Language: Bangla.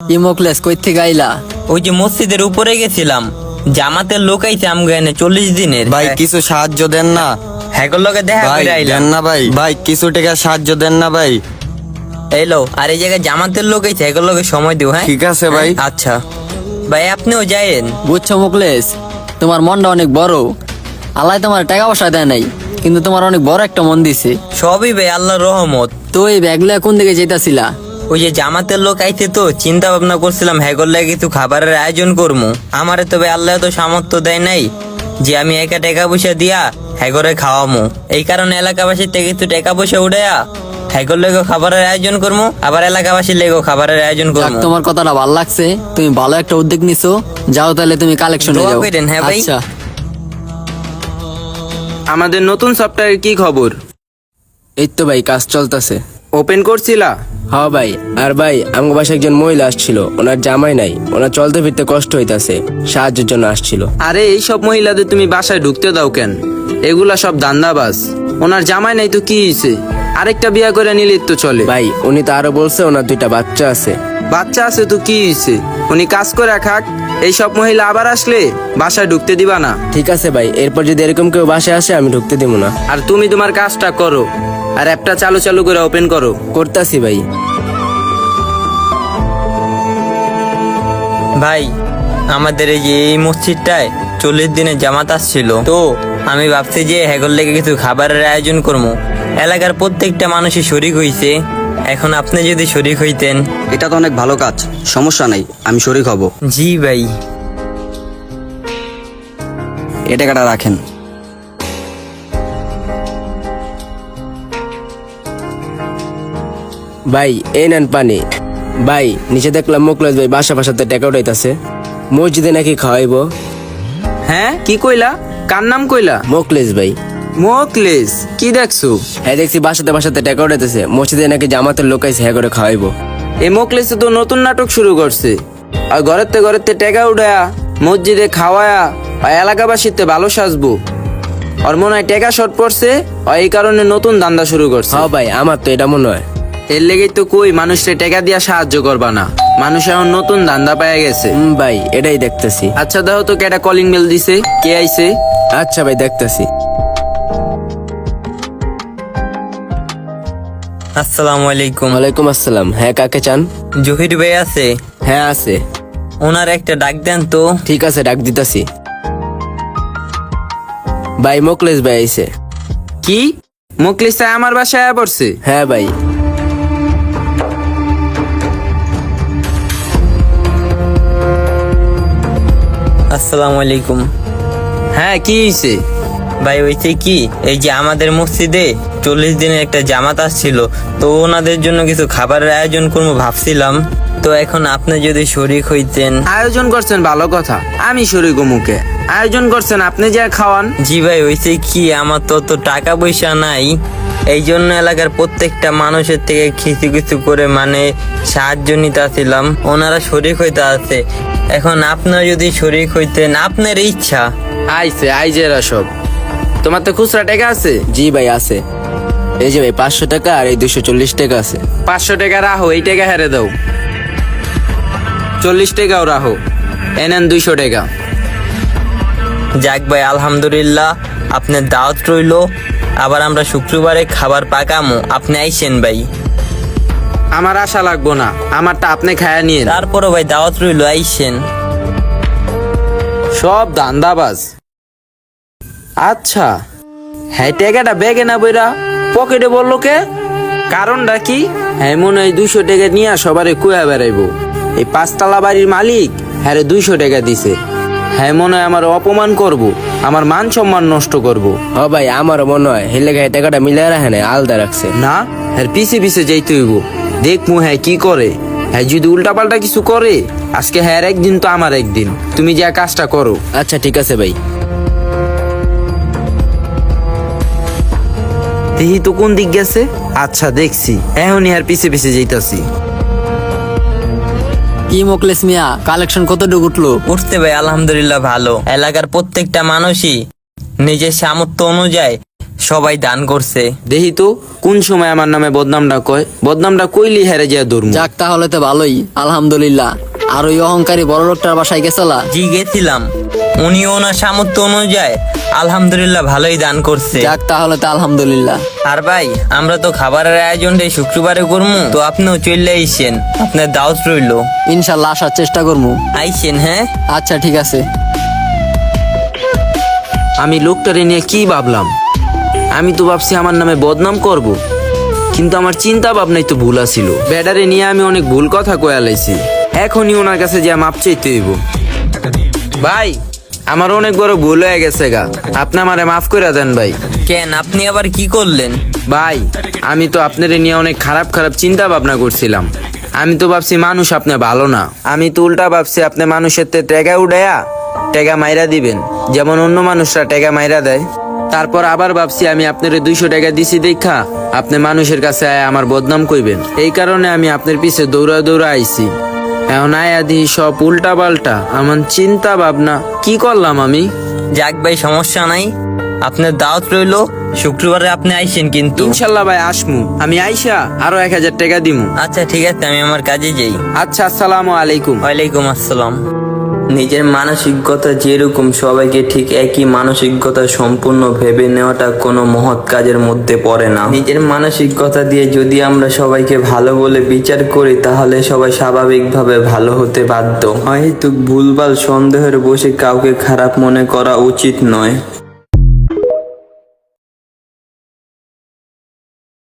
কি মোকলেস কই থেকে আইলা? ওই যে মসজিদের উপরে গেছিলাম, জামাতের লোক আইছে আমগো এনে 40 দিনের। ভাই কিছু সাহায্য দেন না হ্যাগোর লগে দেখা ভাই, করে আইলাম। দেন না ভাই, ভাই কিছু টাকা সাহায্য দেন না ভাই। এলো আর এই জায়গায় জামাতের লোক আইছে, এগুলোর লগে সময় দিও। হ্যাঁ ঠিক আছে ভাই। আচ্ছা ভাই, আপনিও যাইেন। বুঝছো মোকলেস, তোমার মনটা অনেক বড়। আল্লাহ তোমার টাকা পয়সা দেয় নাই, কিন্তু তোমার অনেক বড় একটা মন দিছে। সবই ভাই আল্লাহর রহমত। তো এই ব্যাগগুলা কোন দিকে যেতেছিলা? ওই যে জামাতের লোক আইছে, তো চিন্তা ভাবনা করছিলাম হ্যাগোর লাগে কিছু খাবারের আয়োজন করবো। আমারে তবে আল্লাহ তো সামর্থ্য দেয় নাই যে আমি একা টাকা পয়সা দিয়া হ্যাগরে খাওয়ামো। এই কারণে এলাকাবাসীর থেকে কিছু টাকা পয়সা উঠাইয়া হ্যাগোর লেগো খাবারের আয়োজন করবো, আবার এলাকাবাসীর লেগো খাবারের আয়োজন যাক, করবো। তোমার কথাটা ভালো লাগছে, তুমি ভালো একটা উদ্যোগ নিছো। যাও তাহলে তুমি কালেকশনে দোয়া যাও। কইরেন, হ্যাঁ ভাই। আচ্ছা, আমাদের নতুন সফটওয়্যারের কি খবর? এই তো ভাই কাজ চলতেছে। ওপেন করছিলা? হ্যাঁ ভাই, আর ভাই আমার বাসায় একজন মহিলা আসছিল, ওনার জামাই নাই, ওনার চলতে ফিরতে কষ্ট হইতাছে, সাহায্যের জন্য আসছিল। আরে এই সব মহিলাদের তুমি বাসায় ঢুকতে দাও কেন? এগুলা সব দান্দাবাজ। ওনার জামাই নাই তো কি হইছে? আরেকটা বিয়া করে নিলে তো চলে। ভাই উনি তো আরো বলছে ওনার 2টা বাচ্চা আছে। বাচ্চা আছে তো কি হইছে? উনি কাজ করে খাক। এই সব মহিলা আবার আসলে বাসায় ঢুকতে দিবা না। ঠিক আছে ভাই, এরপর যদি এরকম কেউ বাসায় আসে আমি ঢুকতে দিব না। আর তুমি তোমার কাজটা করো, আর অ্যাপটা চালু চালু করে ওপেন করো। করতাছি ভাই। ভাই আমাদের এই যে এই মসজিদটায় 40 দিনের জামাত আসছিল, তো আমি ভাবছি যে হ্যাগোর লেগে কিছু খাবারের আয়োজন করবো। এলাকার প্রত্যেকটা মানুষই শরিক হইছে, এখন আপনি যদি শরিক হইতেন। এটা তো অনেক ভালো কাজ, সমস্যা নাই, আমি শরীক হব। জি ভাই। এ টাকাটা রাখেন। ভাই এই নেন পানি। ভাই নিচে দেখলাম মোকলেশ ভাই বাসাতে টাকা উঠাইতাছে, মসজিদে নাকি খাওয়াইবো। হ্যাঁ কি কইলা? কার নাম কইলা? মোকলেশ ভাই। মোকলেস? কি দেখছো? হ্যাঁ দেখছি বাসাতে টাকা উঠাইতেছে, মসজিদে নাকি জামাতের লোক আইছে, হ্যাঁ করে খাওয়াইবো। এই মোকলেসে তো নতুন নাটক শুরু করছে। আর ঘরেতে টেকা উঠায়া মসজিদে খাওয়ায়া আর এলাকাবাসীতে ভালো সাজবো। আর মনে হয় টেকা শর্ট পড়ছে, আর এই কারণে নতুন দান্দা শুরু করছে। হ্যাঁ ভাই, আমার তো এটা মনে হয়। এর লেগেই তো কই মানুষকে টেকা দিয়া সাহায্য করবা না। মানুষ এখন নতুন ধান্দা পাইয়া গেছে। ভাই এটাই দেখতেছি। আচ্ছা দেখো তো কেটা কলিং বেল দিছে, কে আইছে? আচ্ছা ভাই দেখতেছি। আসসালামু আলাইকুম। ওয়ালাইকুম আসসালাম। হ্যাঁ কাকে চান? জহির ভাই আছে? হ্যাঁ আছে। ওনার একটা ডাক দেন তো। ঠিক আছে ডাক দিতাছি। ভাই মোকলেশ ভাই আইছে। কি মোকলেস আমার বাসায় আয়া পড়ছে? হ্যাঁ ভাই। আসসালামু আলাইকুম। হ্যাঁ কি হইছে? ভাই হইছে কি, এই যে আমাদের মসজিদে 40 দিনের একটা জামাত আসছিল, তো ওনাদের জন্য কিছু খাবারের আয়োজন করবো ভাবছিলাম। তো এখন আপনি যদি শরিক হইতেন। আয়োজন করছেন ভালো কথা, আমি শরীর মুখে আয়োজন করছেন, আপনি যা খাওয়ান। জি ভাই হইছে কি, আমার তো অত টাকা পয়সা নাই, এই জন্য এলাকার প্রত্যেকটা মানুষের থেকে কিছু কিছু করে মানে সাহায্য নিতে আসছিলাম। ওনারা শরিক হইতে আছে, এখন আপনারা যদি শরিক হইতেন, আপনার ইচ্ছা। আইছে আইজেরা সব। তোমার তো খুচরা টাকা আছে? জি ভাই আছে। এই যে ভাই 500 টাকা আর এই 240 টাকা আছে। 500 টাকা রাখো, এই টাকা হেরে দাও। 40 টাকাও রাখো, এনেন 200 টাকা। যাক ভাই আলহামদুলিল্লাহ, আপনার দাওয়াত রইলো। আবার আমরা শুক্রবারে খাবার পাকামো, আপনি আইসেন ভাই। আমার আশা লাগবো না, আমারটা আপনি খায়া নিয়ে। তারপরও ভাই দাওয়াত রইলো, আইসেন। সব দান্দাবাজ। আচ্ছা হ্যাঁ, টাকাটা ব্যাগে না বইরা পকেটে বললো কে? কারণটা কি? হ্যাঁ মনে হয় 200 টাকা নিয়ে সবারে কুয়া বেড়াইবো। এই 5 তলা বাড়ির মালিক হ্যাঁ 200 টাকা দিছে। হ্যাঁ মনে হয় আমার অপমান করব, আমার মান সম্মান নষ্ট করব। ও ভাই আমারও মনে হয় হেলে গায়ে টাকাটা মিলাই রাখে না, আলাদা রাখছে। না হ্যাঁ পিছে পিছে যাইতে হইব, দেখমু হ্যাঁ কি করে। হ্যাঁ যদি উল্টাপাল্টা কিছু করে, আজকে হ্যাঁ একদিন তো আমার একদিন। তুমি যা কাজটা করো। আচ্ছা ঠিক আছে ভাই। দেখি তো কোন দিক গেছে। আচ্ছা দেখছি, এখনই আর পিছে পিছে যাইতাছি। কি মোকলেস মিয়া, কালেকশন কতটুকু উঠলো? উঠতে ভাই আলহামদুলিল্লাহ ভালো। এলাকার প্রত্যেকটা মানুষই নিজের সামর্থ্য অনুযায়ী সবাই দান করছে। দেখি তো কোন সময় আমার নামে বদনামটা কয়, বদনামটা কইলি হেরে যা ধরমু। যাক তাহলে তো ভালোই, আলহামদুলিল্লাহ। আর ওই অহংকারী বড় লোকটার বাসায় গেছলা? জি গেছিলাম, উনি ওনার সামর্থ্য অনুযায়ী আলহামদুলিল্লাহ ভালোই দান করছে। যাক তাহলে তো আলহামদুলিল্লাহ। আর ভাই আমরা তো খাবারের আয়োজনটা এই শুক্রবারে করবো, তো আপনিও চলে আইসেন, আপনার দাওয়াত রইলো। ইনশাল্লাহ আসার চেষ্টা করবো। আইসেন, হ্যাঁ। আচ্ছা ঠিক আছে। আমি লোকটারে নিয়ে কি ভাবলাম, আমি তো ভাবছি আমার নামে বদনাম করব, কিন্তু আমার চিন্তা ভাবনাই তো ভুল আছিল। ব্যাডারে নিয়ে আমি অনেক ভুল কথা কয়া লাইছি, এখনই ওনার কাছে যা মাপ চাইতে হইব। ভাই আমার অনেক বড় ভুল হয়ে গেছে গা, আপনি আমারে মাফ করে দেন ভাই। কেন, আপনি আবার কি করলেন? ভাই আমি তো আপনারে নিয়ে অনেক খারাপ খারাপ চিন্তা ভাবনা করছিলাম। আমি তো ভাবছি মানুষ আপনি ভালো না, আমি তো উল্টা ভাবছি আপনি মানুষের তে টেকা উড়াইয়া টেকা মাইরা দিবেন, যেমন অন্য মানুষরা টেকা মাইরা দেয়। তারপর আবার ভাবছি আমি আপনার 200 টাকা দিছি দেখা আপনি মানুষের কাছে আয়া আমার বদনাম কইবেন, এই কারণে আমি আপনার পিছে দৌড়া দৌড়া আইছি। এখন আয়া দিই সব উল্টা পাল্টা, আমার চিন্তা ভাবনা কি করলাম আমি। যাক ভাই, সমস্যা নাই, আপনার দাওয়াত রইলো, শুক্রবারে আপনি আইসেন কিন্তু। ইনশাল্লাহ ভাই আসমু, আমি আইসা আরো 1000 টাকা দিমু। আচ্ছা ঠিক আছে, আমি আমার কাজে যাই। আচ্ছা, আসসালামু আলাইকুম। ওয়ালাইকুম আসসালাম। নিজের মানসিকতা যেরকম, সবাইকে ঠিক একই মানসিকতা সম্পূর্ণ ভেবে নেওয়াটা কোনো মহৎ কাজের মধ্যে পড়ে না। নিজের মানসিকতা দিয়ে যদি আমরা সবাইকে ভালো বলে বিচার করি, তাহলে সবাই স্বাভাবিকভাবে ভালো হতে বাধ্য। হয়তো ভুলভাল সন্দেহের বসে কাউকে খারাপ মনে করা উচিত নয়।